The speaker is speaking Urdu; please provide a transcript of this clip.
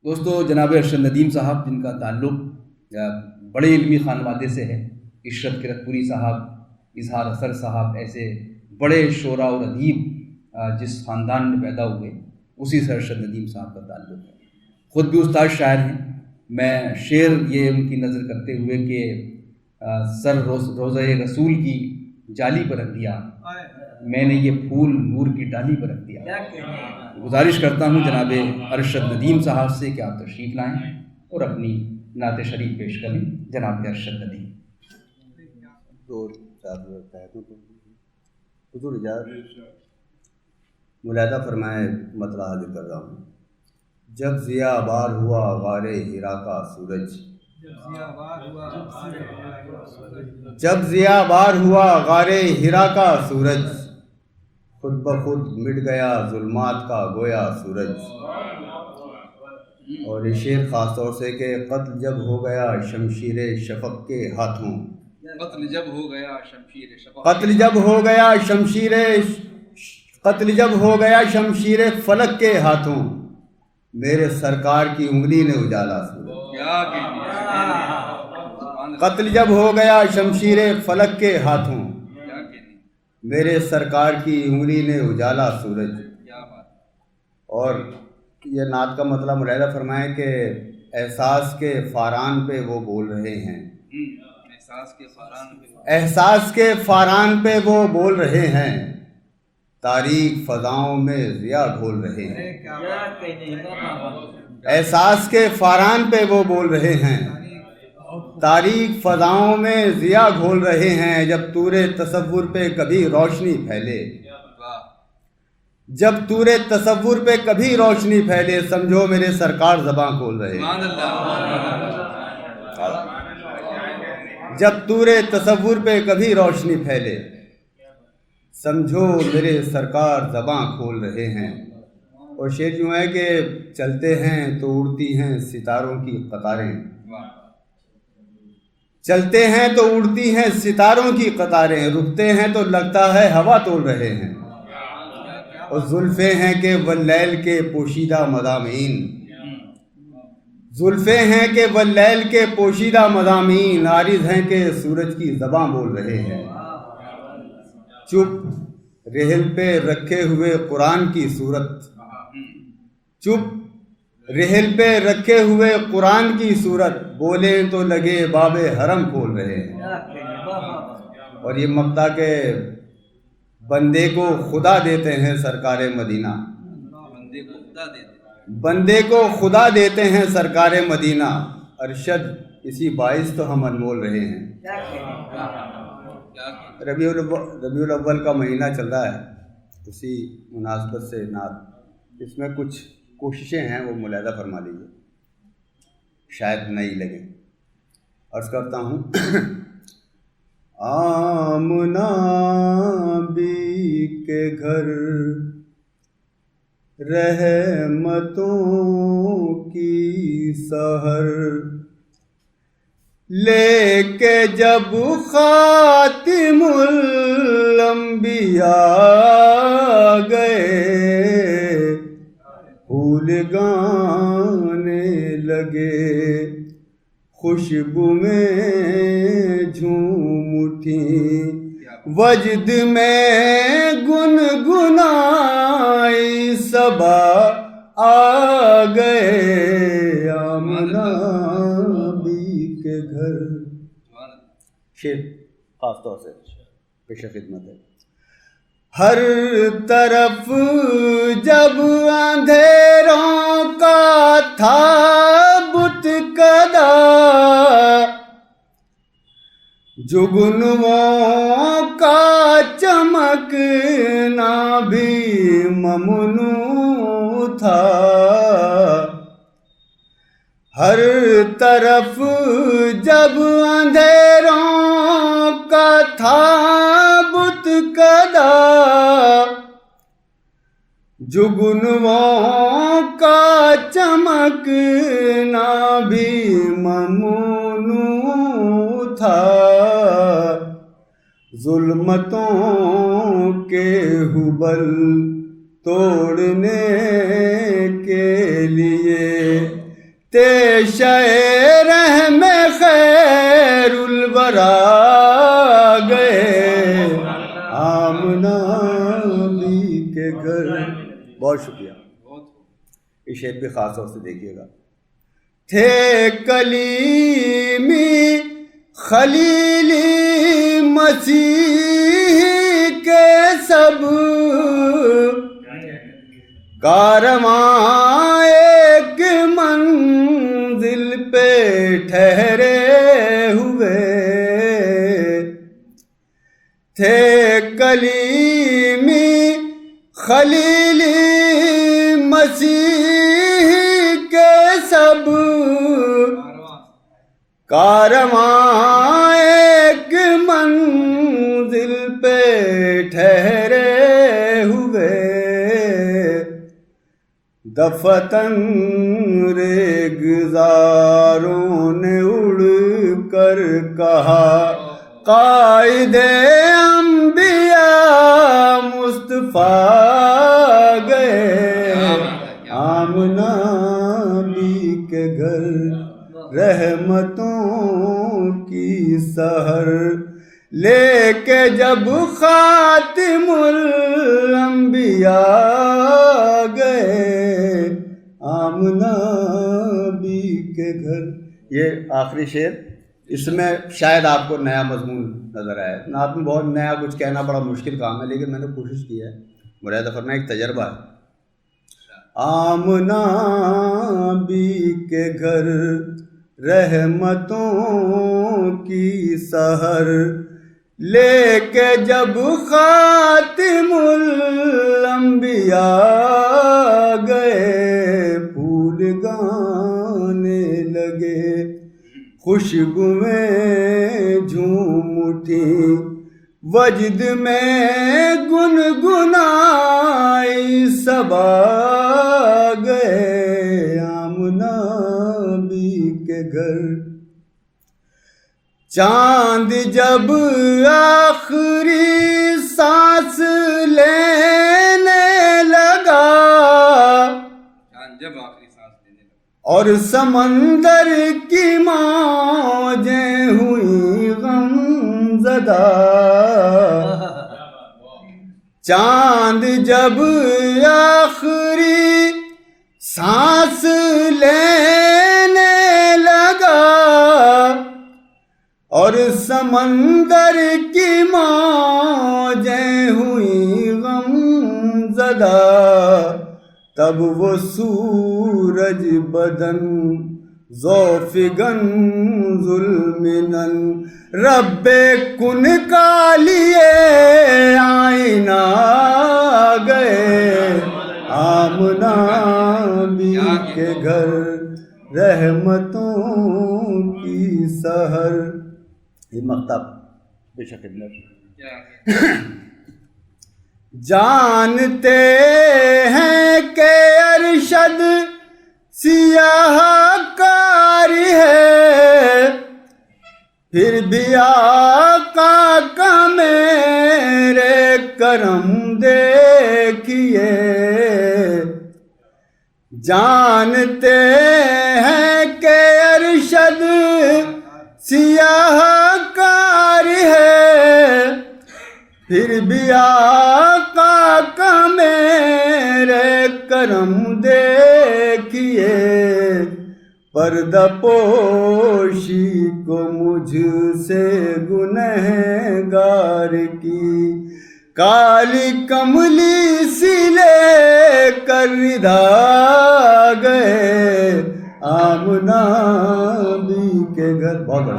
دوستو، جناب ارشد ندیم صاحب جن کا تعلق بڑے علمی خانوادے سے ہے، عشرت کرتپوری صاحب، اظہار اثر صاحب، ایسے بڑے شعراء اور ادیب جس خاندان میں پیدا ہوئے اسی سے ارشد ندیم صاحب کا تعلق ہے۔ خود بھی استاد شاعر ہیں۔ میں شعر یہ ان کی نظر کرتے ہوئے کہ سر روضہ رسول کی جالی پر رکھ دیا، میں نے یہ پھول نور کی ڈالی پر رکھ دیا۔ گزارش کرتا ہوں جناب ارشد ندیم صاحب سے کہ آپ تشریف لائیں اور اپنی نعت شریف پیش کریں۔ جناب ارشد ندیم۔ حضور اجازت ملاحظہ فرمائے، مطلع حاضر کر رہا ہوں۔ جب ضیاء بار ہوا غار حرا کا سورج، جب ضیاء بار ہوا غار حرا کا سورج، خود بخود مٹ گیا ظلمات کا گویا سورج۔ اور یہ شعر خاص طور سے کہ قتل جب ہو گیا شمشیر شفق کے ہاتھوں، قتل جب ہو گیا شمشیر شفق، قتل جب ہو گیا شمشیر، قتل جب ہو گیا شمشیر فلک کے ہاتھوں، میرے سرکار کی انگلی نے اجالا سورج۔ قتل جب ہو گیا شمشیر فلک کے ہاتھوں، میرے سرکار کی انگلی نے اجالا سورج۔ اور یہ نعت کا مطلب ملاحظہ فرمائیں کہ احساس کے فاران پہ وہ بول رہے ہیں، احساس کے فاران پہ وہ بول رہے ہیں، تاریک فضاؤں میں ضیاء گھول رہے ہیں۔ احساس کے فاران پہ وہ بول رہے ہیں، تاریک فضاؤں میں ضیاء گھول رہے ہیں۔ جب طور تصور پہ کبھی روشنی پھیلے، جب طور تصور پہ کبھی روشنی پھیلے، سمجھو میرے سرکار زباں کھول رہے ہیں۔ جب طور تصور پہ کبھی روشنی پھیلے، سمجھو میرے سرکار زباں کھول رہے ہیں۔ اور شعر یوں ہے کہ چلتے ہیں تو اڑتی ہیں ستاروں کی قطاریں، چلتے ہیں تو اڑتی ہیں ستاروں کی قطاریں، رکتے ہیں تو لگتا ہے ہوا تول رہے ہیں۔ اور زلفیں ہیں کہ واللیل کے پوشیدہ مضامین، زلفیں ہیں کہ واللیل کے پوشیدہ مضامین، عارض ہیں کہ سورج کی زباں بول رہے ہیں۔ چپ رحل پہ رکھے ہوئے قرآن کی صورت، چپ رحل پہ رکھے ہوئے قرآن کی صورت، بولیں تو لگے باب حرم کھول رہے ہیں۔ اور یہ مقطع کہ بندے کو خدا دیتے ہیں سرکار مدینہ، بندے کو خدا دیتے ہیں سرکار مدینہ، ارشد اسی باعث تو ہم انمول رہے ہیں۔ ربیع الاول کا مہینہ چل رہا ہے، اسی مناسبت سے نعت، اس میں کچھ کوششیں ہیں وہ ملاحظہ فرما لیجیے، شاید نئی لگیں۔ عرض کرتا ہوں۔ آمنا بی کے گھر رحمتوں کی سحر، لے کے جب خاتم الانبیاء گئے، پھول گانے لگے خوشبو میں جھوم اٹھی، وجد میں گنگنائی صبا آ گئے، آمنا بی کے گھر۔ شعر خاص طور سے پیش خدمت ہے۔ ہر طرف جب اندھیروں کا تھا بت کدا، جگنوں کا چمکنا بھی ممنوع تھا، ہر طرف جب اندھیروں کا تھا بت کدا، جگنوں کا چمکنا بھی ممنوع تھا، ظلمتوں کے حبل توڑنے کے لیے تیشہ رحم خیر الورا گئے آمنہ بھی کے گھر. بہت شکریہ. یہ شعر بھی خاص طور سے دیکھیے گا. تھے کلیمی خلیلی مسیح کے سب کارواں ایک منزل پہ ٹھہرے ہوئے تھے. کلیمی خلیلی مسیح کے سب کارواں ایک منزل پہ ٹھہرے ہوئے. دفتن ریگزاروں نے اڑ کر کہا قائد انبیاء مصطفیٰ گئے آمنہ بھی کے گھر رحمتوں کی سحر لے کے جب خاتم الانبیاء گئے آمنہ بھی کے گھر. یہ آخری شعر. اس میں شاید آپ کو نیا مضمون نظر آئے. نعت میں بہت نیا کچھ کہنا بڑا مشکل کام ہے لیکن میں نے کوشش کی ہے. ملاحظہ فرمائیں ایک تجربہ ہے. آمنہ بھی کے گھر رحمتوں کی سحر لے کے جب خاتم الانبیاء گئے پھول گانے لگے خوشبو میں جھوم اٹھی وجد میں گنگنائی صبا گئے آمنہ بھی کے گھر. چاند جب آخری سانس لینے لگا اور سمندر کی موجیں ہوئی غم زدہ. چاند جب آخری سانس لینے لگا اور سمندر کی موجیں ہوئی غم زدہ تب وہ سورج بدن ذوفگن ظلمنن رب کن کا لیے آئینہ گئے آمنہ بھی کے گھر رحمتوں کی سحر. یہ مکتب بے شک جانتے ہیں کہ ارشد سیاہ کاری ہے پھر بھی آقا کا میرے کرم دیکھیے. جانتے ہیں کہ ارشد سیاہ کاری ہے پھر بھی آقا کا میرے کرم دیکھیے. پردہ پوشی کو مجھ سے گنہگار کی کالی کملی سی لے کر ردا گئے آمنہ بھی کے گھر. بہت بہت